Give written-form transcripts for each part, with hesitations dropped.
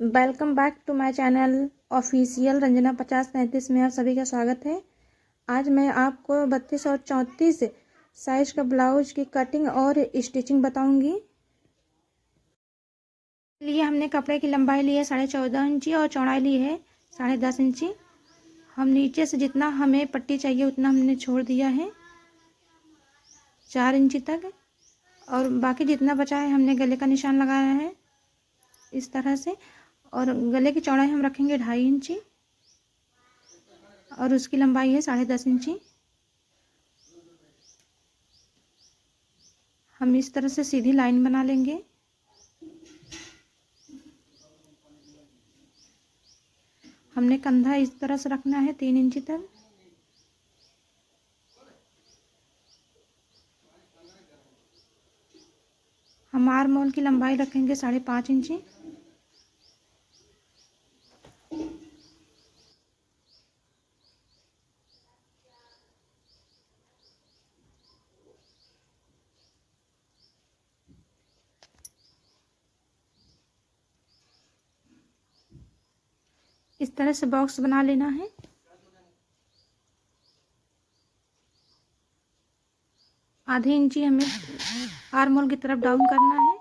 Welcome back to my channel official Ranjana 5033 में आप सभी का स्वागत है। आज मैं आपको 32 और 34 साइज का ब्लाउज की कटिंग और स्टिचिंग बताऊंगी। लिए हमने कपड़े की लंबाई ली है 14.5 इंची और चौड़ाई ली है 10.5 इंची। हम नीचे से जितना हमें पट्टी चाहिए उतना हमने छोड़ दिया है 4 इंची तक, और बाकी जितना बचा है हमने गले का निशान लगाया है इस तरह से। और गले की चौड़ाई हम रखेंगे 2.5 इंची और उसकी लंबाई है 10.5 इंची। हम इस तरह से सीधी लाइन बना लेंगे। हमने कंधा इस तरह से रखना है 3 इंची तक। हम आर्म होल की लंबाई रखेंगे 5.5 इंची। इस तरह से बॉक्स बना लेना है। आधी इंची हमें आर्म होल की तरफ डाउन करना है।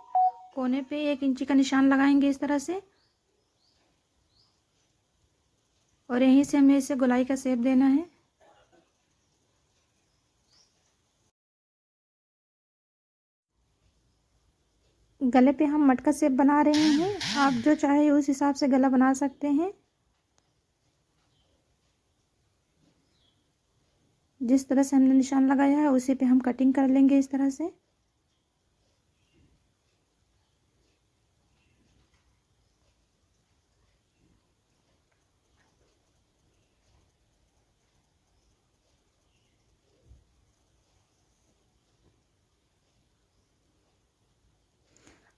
कोने पे 1 इंची का निशान लगाएंगे इस तरह से, और यहीं से हमें इसे गोलाई का शेप देना है। गले पे हम मटका शेप बना रहे हैं, आप जो चाहे उस हिसाब से गला बना सकते हैं। जिस तरह से हमने निशान लगाया है उसी पे हम कटिंग कर लेंगे इस तरह से।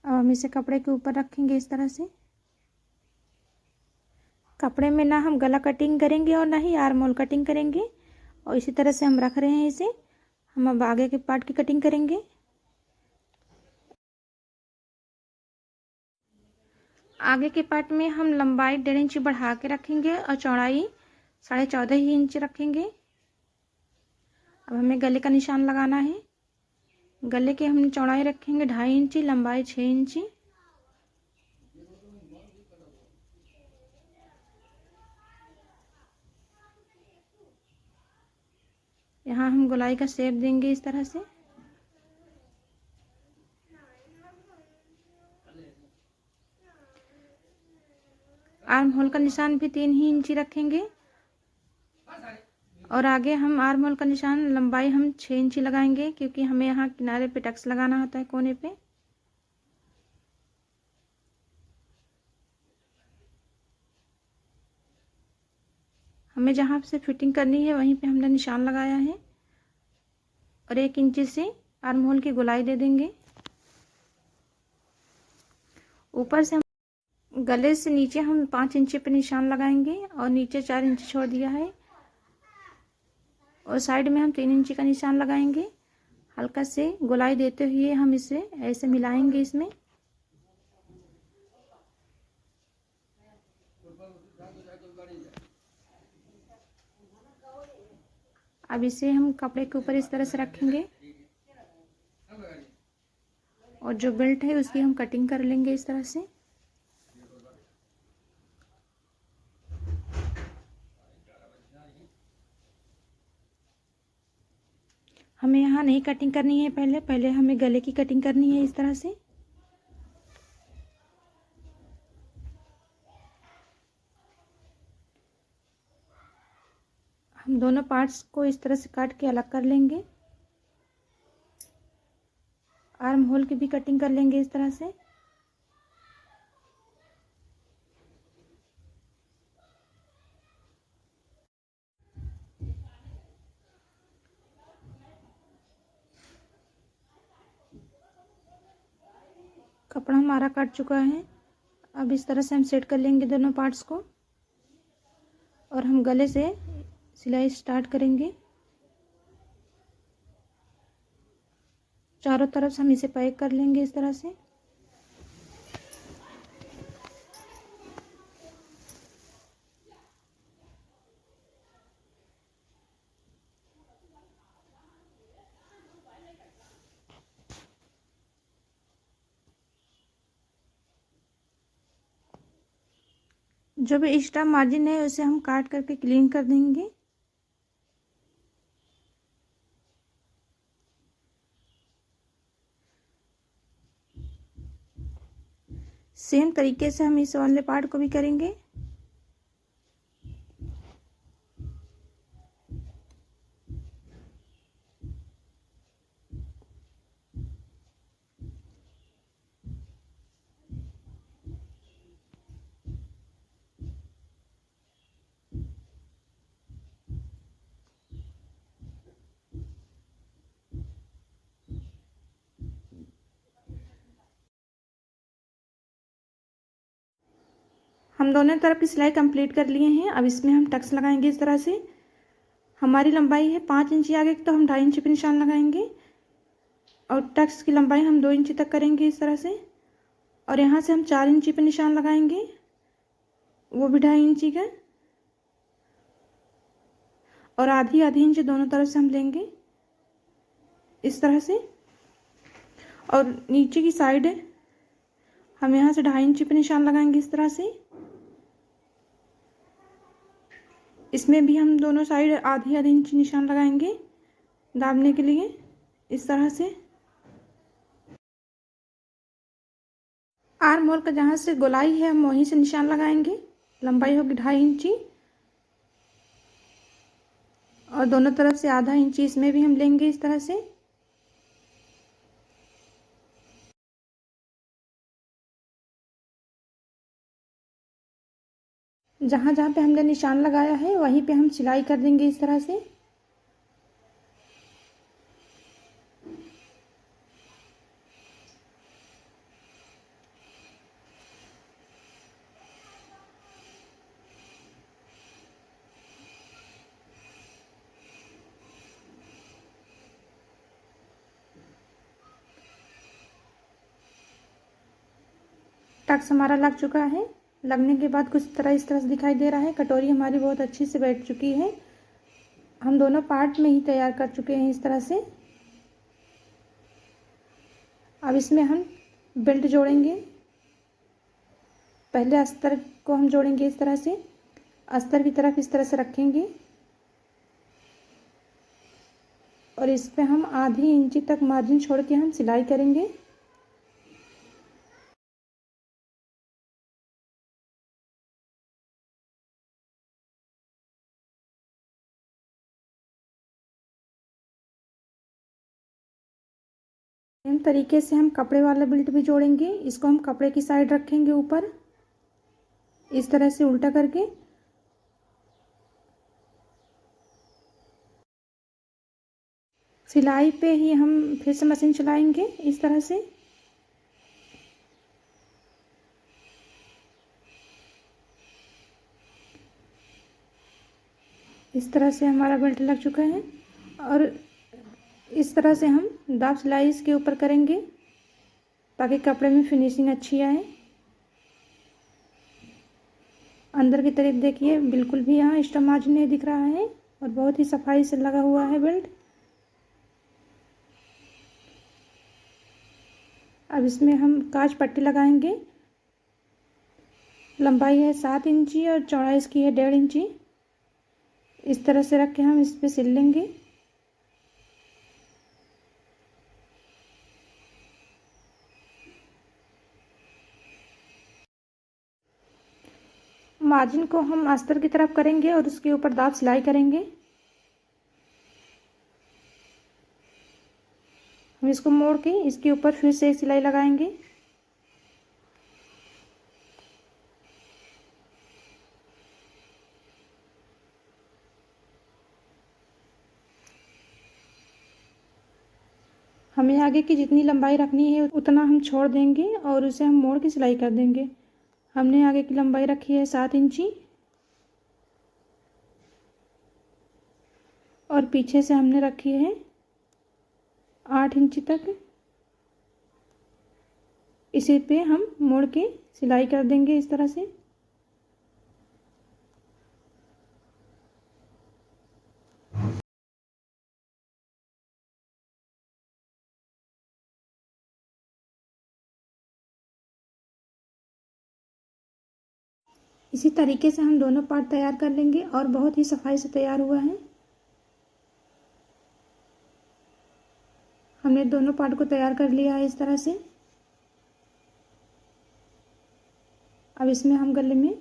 अब हम इसे कपड़े के ऊपर रखेंगे इस तरह से। कपड़े में ना हम गला कटिंग करेंगे और ना ही आर्म होल कटिंग करेंगे, और इसी तरह से हम रख रहे हैं इसे। हम अब आगे के पार्ट की कटिंग करेंगे। आगे के पार्ट में हम लंबाई 1.5 इंची बढ़ा के रखेंगे और चौड़ाई 14.5 ही इंच रखेंगे। अब हमें गले का निशान लगाना है। गले के हम चौड़ाई रखेंगे 2.5 इंची, लंबाई 6 इंची। यहाँ हम गोलाई का शेप देंगे इस तरह से। आर्म होल का निशान भी 3 ही इंची रखेंगे, और आगे हम आर्म होल का निशान लंबाई हम 6 इंची लगाएंगे, क्योंकि हमें यहाँ किनारे पे टक्स लगाना होता है कोने पे। हमें जहाँ से फिटिंग करनी है वहीं पे हमने निशान लगाया है, और 1 इंची से आर्म होल की गोलाई दे देंगे। ऊपर से हम गले से नीचे हम 5 इंची पे निशान लगाएंगे, और नीचे 4 इंची छोड़ दिया है, और साइड में हम 3 इंची का निशान लगाएंगे। हल्का से गोलाई देते हुए हम इसे ऐसे मिलाएंगे इसमें। अब इसे हम कपड़े के ऊपर इस तरह से रखेंगे, और जो बेल्ट है उसकी हम कटिंग कर लेंगे इस तरह से। हमें यहाँ नहीं कटिंग करनी है, पहले हमें गले की कटिंग करनी है इस तरह से। हम दोनों पार्ट्स को इस तरह से काट के अलग कर लेंगे। आर्म होल की भी कटिंग कर लेंगे इस तरह से। कपड़ा हमारा कट चुका है। अब इस तरह से हम सेट कर लेंगे दोनों पार्ट्स को, और हम गले से सिलाई स्टार्ट करेंगे। चारों तरफ से हम इसे पैक कर लेंगे इस तरह से। जो भी एक्स्ट्रा मार्जिन है उसे हम काट करके क्लीन कर देंगे। सेम तरीके से हम इस वाले पार्ट को भी करेंगे। हम दोनों तरफ की सिलाई कंप्लीट कर लिए हैं। अब इसमें हम टक्स लगाएंगे इस तरह से। हमारी लंबाई है 5 इंची आगे, तो हम 2.5 इंची पे निशान लगाएंगे और टक्स की लंबाई हम 2 इंची तक करेंगे इस तरह से। और यहाँ से हम 4 इंची पे निशान लगाएंगे, वो भी 2.5 इंची का। और आधी आधी इंच दोनों तरफ से हम लेंगे इस तरह से। और नीचे की साइड हम यहाँ से 2.5 इंची पे निशान लगाएंगे इस तरह से। इसमें भी हम दोनों साइड आधी आधी इंच निशान लगाएंगे दाबने के लिए इस तरह से। आर्म होल का जहाँ से गोलाई है हम वहीं से निशान लगाएंगे। लंबाई होगी 2.5 इंची और दोनों तरफ से आधा इंची इसमें भी हम लेंगे इस तरह से। जहाँ जहाँ पे हमने निशान लगाया है वहीं पे हम सिलाई कर देंगे इस तरह से। टक्स हमारा लग चुका है। लगने के बाद कुछ तरह इस तरह से दिखाई दे रहा है। कटोरी हमारी बहुत अच्छी से बैठ चुकी है। हम दोनों पार्ट में ही तैयार कर चुके हैं इस तरह से। अब इसमें हम बेल्ट जोड़ेंगे। पहले अस्तर को हम जोड़ेंगे इस तरह से। अस्तर की तरफ इस तरह से रखेंगे और इस पे हम आधी इंची तक मार्जिन छोड़ के हम सिलाई करेंगे। सेम तरीके से हम कपड़े वाला बेल्ट भी जोड़ेंगे। इसको हम कपड़े की साइड रखेंगे ऊपर इस तरह से उल्टा करके। सिलाई पे ही हम फिर से मशीन चलाएंगे इस तरह से। इस तरह से हमारा बेल्ट लग चुका है और इस तरह से हम दाब सिलाई इसके ऊपर करेंगे ताकि कपड़े में फिनिशिंग अच्छी आए। अंदर की तरफ देखिए, बिल्कुल भी यहाँ एक्स्ट्रा मार्जिन नहीं दिख रहा है और बहुत ही सफाई से लगा हुआ है बेल्ट। अब इसमें हम काज पट्टी लगाएंगे। लंबाई है 7 इंची और चौड़ाई इसकी है 1.5 इंची। इस तरह से रख के हम इस पे सिल लेंगे। मार्जिन को हम अस्तर की तरफ करेंगे और उसके ऊपर दाब सिलाई करेंगे। हम इसको मोड़ के इसके ऊपर फिर से एक सिलाई लगाएंगे। हमें आगे की जितनी लंबाई रखनी है उतना हम छोड़ देंगे और उसे हम मोड़ के सिलाई कर देंगे। हमने आगे की लंबाई रखी है 7 इंची और पीछे से हमने रखी है 8 इंची तक। इसी पे हम मोड़ के सिलाई कर देंगे इस तरह से। इसी तरीके से हम दोनों पार्ट तैयार कर लेंगे और बहुत ही सफाई से तैयार हुआ है। हमने दोनों पार्ट को तैयार कर लिया है इस तरह से। अब इसमें हम गले में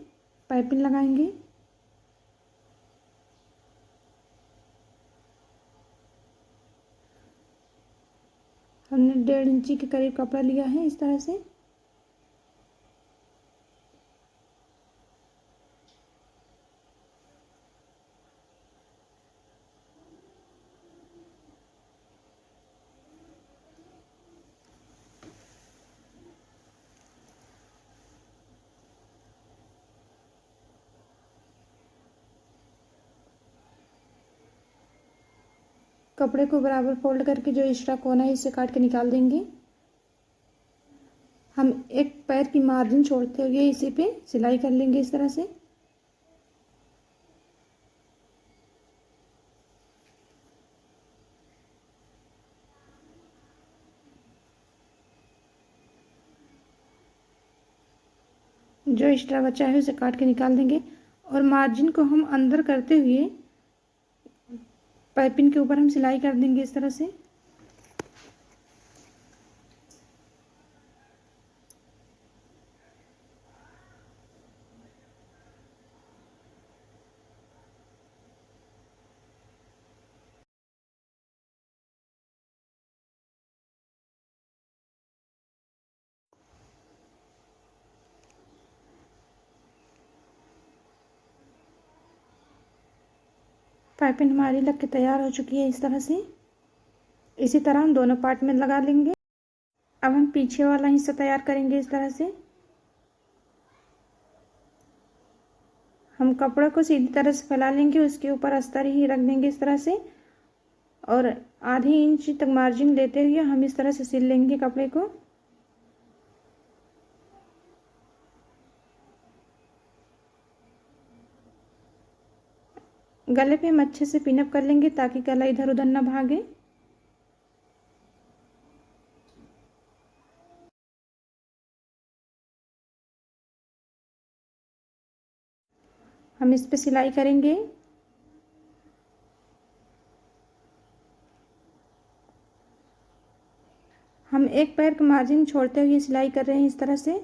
पाइपिंग लगाएंगे। हमने 1.5 इंची के करीब कपड़ा लिया है इस तरह से। कपड़े को बराबर फोल्ड करके जो एक्स्ट्रा कोना है इसे काट के निकाल देंगे। हम एक पैर की मार्जिन छोड़ते हुए इसी पे सिलाई कर लेंगे इस तरह से। जो एक्स्ट्रा बचा है उसे काट के निकाल देंगे और मार्जिन को हम अंदर करते हुए पाइपिंग के ऊपर हम सिलाई कर देंगे इस तरह से। पाइपिंग हमारी लग के तैयार हो चुकी है इस तरह से। इसी तरह हम दोनों पार्ट में लगा लेंगे। अब हम पीछे वाला हिस्सा तैयार करेंगे इस तरह से। हम कपड़े को सीधी तरह से फैला लेंगे, उसके ऊपर अस्तर ही रख देंगे इस तरह से और आधी इंच तक मार्जिन लेते हुए हम इस तरह से सिल लेंगे कपड़े को। गले पे हम अच्छे से पिनअप कर लेंगे ताकि गला इधर उधर ना भागे। हम इस पे सिलाई करेंगे। हम एक पैर का मार्जिन छोड़ते हुए सिलाई कर रहे हैं इस तरह से।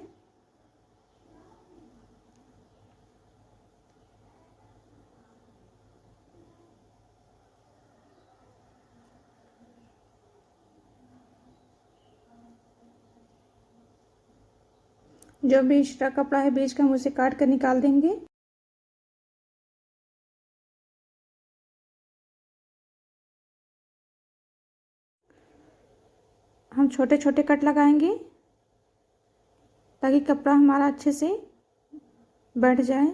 जो भी एक्स्ट्रा कपड़ा है बीच का हम उसे काट कर निकाल देंगे। हम छोटे छोटे कट लगाएंगे ताकि कपड़ा हमारा अच्छे से बैठ जाए।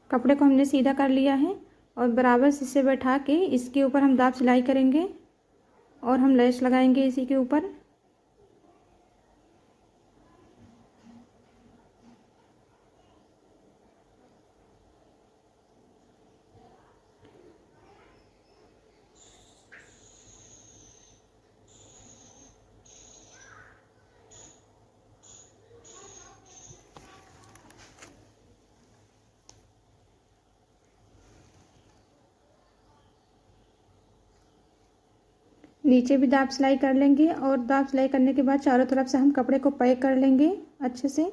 कपड़े को हमने सीधा कर लिया है और बराबर से इसे बैठा के इसके ऊपर हम दाब सिलाई करेंगे और हम लेस लगाएंगे इसी के ऊपर। नीचे भी दाब सिलाई कर लेंगे और दाब सिलाई करने के बाद चारों तरफ से हम कपड़े को पैक कर लेंगे अच्छे से।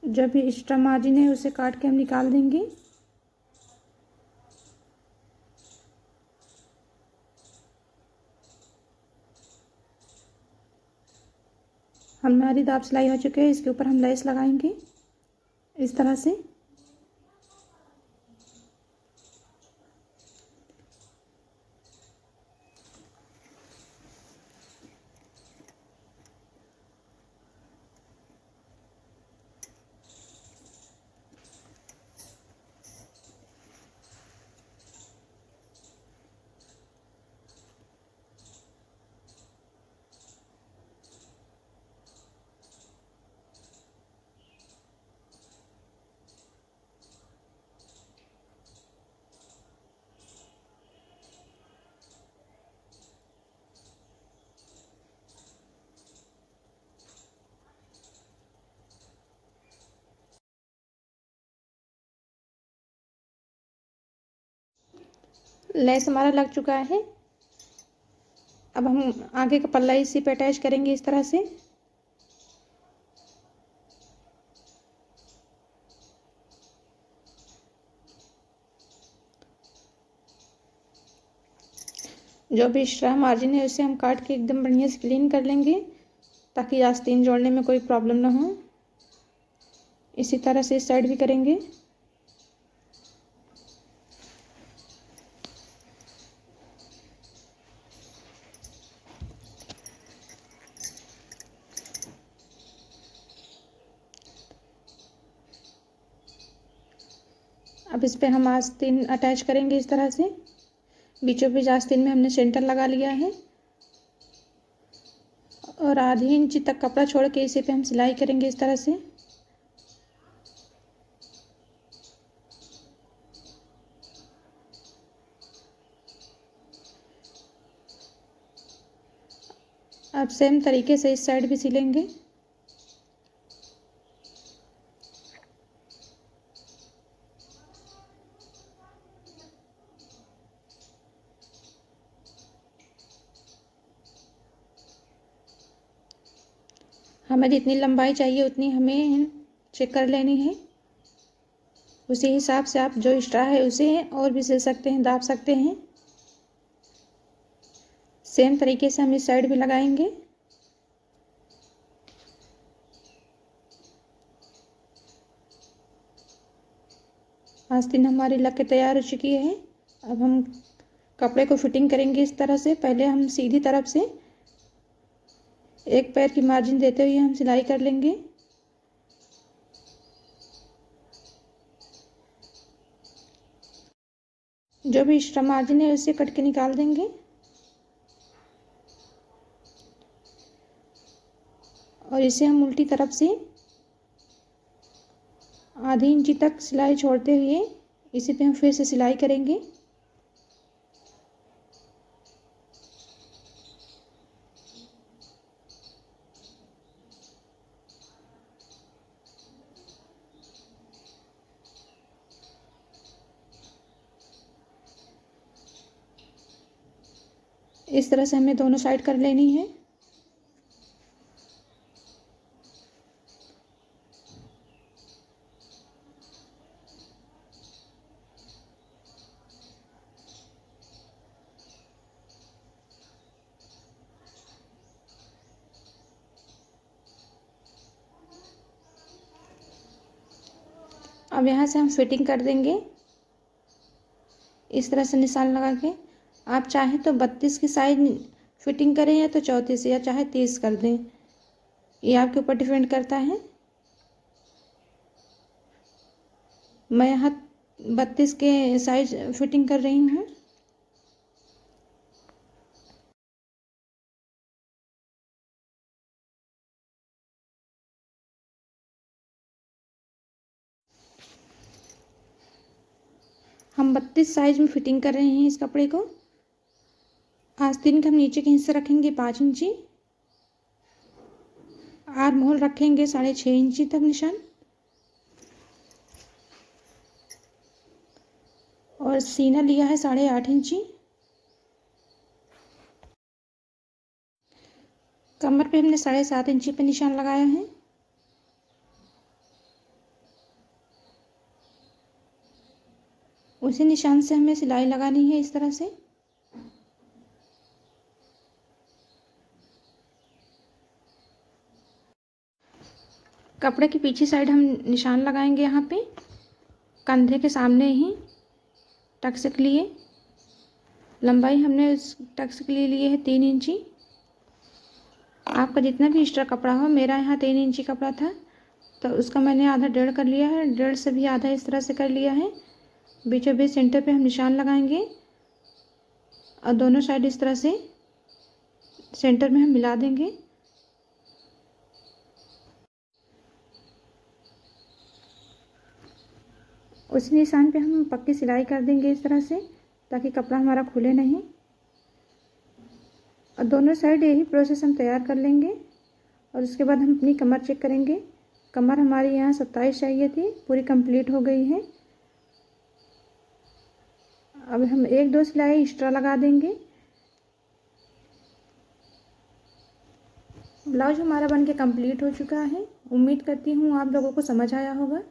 जो भी एक्स्ट्रा मार्जिन है उसे काट के हम निकाल देंगे। हमारी दाब सिलाई हो चुकी है, इसके ऊपर हम लेस लगाएंगे इस तरह से। लेस हमारा लग चुका है। अब हम आगे का पल्ला इसी पे अटैच करेंगे इस तरह से। जो भी एक्स्ट्रा मार्जिन है उसे हम काट के एकदम बढ़िया से क्लीन कर लेंगे, ताकि आस्तीन जोड़ने में कोई प्रॉब्लम ना हो। इसी तरह से इस साइड भी करेंगे। अब इस पे हम आस्तीन अटैच करेंगे इस तरह से। बीचों बीच आस्तीन में हमने सेंटर लगा लिया है और आधी इंच तक कपड़ा छोड़ के इसी पे हम सिलाई करेंगे इस तरह से। अब सेम तरीके से इस साइड भी सिलेंगे। हमें जितनी लंबाई चाहिए उतनी हमें चेक कर लेनी है। उसी हिसाब से आप जो एक्स्ट्रा है उसे और भी सिल सकते हैं, दाब सकते हैं। सेम तरीके से हम इस साइड भी लगाएंगे। आस्तीन हमारी लग के तैयार हो चुकी है। अब हम कपड़े को फिटिंग करेंगे इस तरह से। पहले हम सीधी तरफ से एक पैर की मार्जिन देते हुए हम सिलाई कर लेंगे। जो भी एक्स्ट्रा मार्जिन है उसे कट के निकाल देंगे और इसे हम उल्टी तरफ से आधी इंची तक सिलाई छोड़ते हुए इसी पे हम फिर से सिलाई करेंगे। इस तरह से हमें दोनों साइड कर लेनी है। अब यहाँ से हम फिटिंग कर देंगे इस तरह से निशान लगा के। आप चाहें तो 32 की साइज फिटिंग करें या तो 34 या चाहे 30 कर दें, ये आपके ऊपर डिपेंड करता है। मैं यहाँ 32 के साइज फिटिंग कर रही हूँ। हम 32 साइज में फिटिंग कर रहे हैं इस कपड़े को। आस्तीन के हम नीचे के हिस्से रखेंगे 5 इंची। आर्म होल रखेंगे 6.5 इंची तक निशान और सीना लिया है 8.5 इंची। कमर पे हमने 7.5 इंची पे निशान लगाया है। उसी निशान से हमें सिलाई लगानी है इस तरह से। कपड़े की पीछे साइड हम निशान लगाएंगे यहाँ पे कंधे के सामने ही टक्स के लिए। लंबाई हमने उस टक्स के लिए ली है 3 इंची। आपका जितना भी एक्स्ट्रा कपड़ा हो, मेरा यहाँ 3 इंची कपड़ा था तो उसका मैंने आधा 1.5 कर लिया है, 1.5 से भी आधा इस तरह से कर लिया है। बीचों बीच सेंटर पे हम निशान लगाएंगे और दोनों साइड इस तरह से सेंटर में हम मिला देंगे। उस निशान पे हम पक्की सिलाई कर देंगे इस तरह से, ताकि कपड़ा हमारा खुले नहीं। और दोनों साइड यही प्रोसेस हम तैयार कर लेंगे और उसके बाद हम अपनी कमर चेक करेंगे। कमर हमारी यहाँ 27 चाहिए थी, पूरी कंप्लीट हो गई है। अब हम 1-2 सिलाई एक्स्ट्रा लगा देंगे। ब्लाउज हमारा बनके कंप्लीट हो चुका है। उम्मीद करती हूँ आप लोगों को समझ आया होगा।